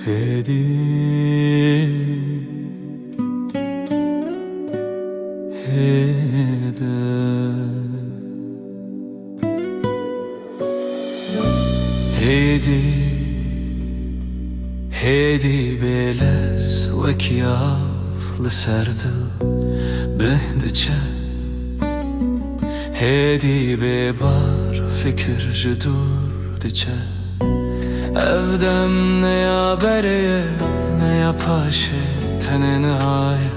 هادي هدا هادي هادي بلز وكياف لسردل بهدچه هادي ببار فكر جدور دچه evdem ne ya bereye ne ya paşe tene nihayet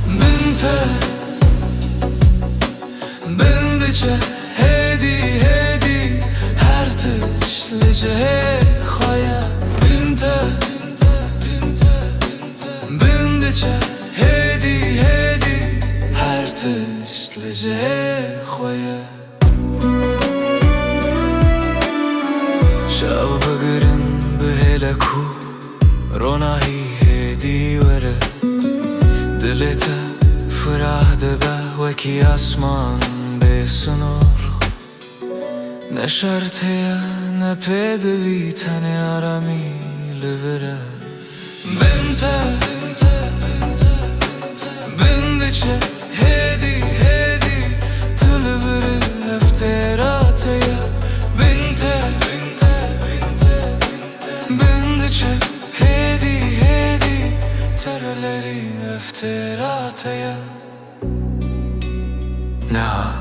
Binte bindice hedi hedi her tişlice hey khaya Binte bindice hedi hedi her tişlice hey khaya شب بگرن به هلکو رونایی هدی وره دلت فرح دبه وکی اسمان به سنور نشرته نپدوی تنه آرامی لبره بنته بندچه هدی هدی تلبره افتراته بنته Bendic'e hedi hedi terleri efterataya Neha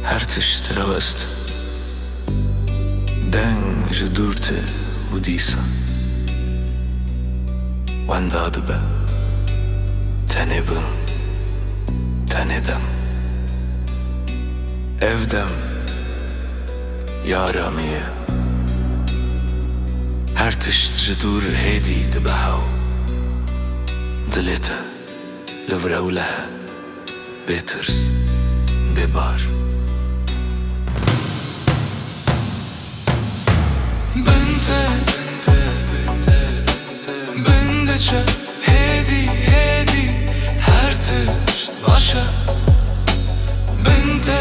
her tiştire vest Den jedurte udisa Vandadı be Tenebim Tenedem Evdem Yaramiye هر تشت جدور هادي دبحو دلتا لفراو لها بيترس ببار بنته بندچه هادي هادي هر تشت باشا بنته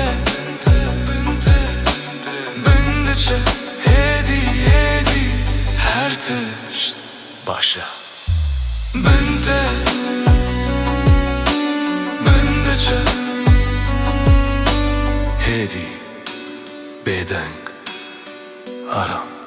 بندچه هادي هادي her tişt başa Bende Bendeçe Hedi Beden Aram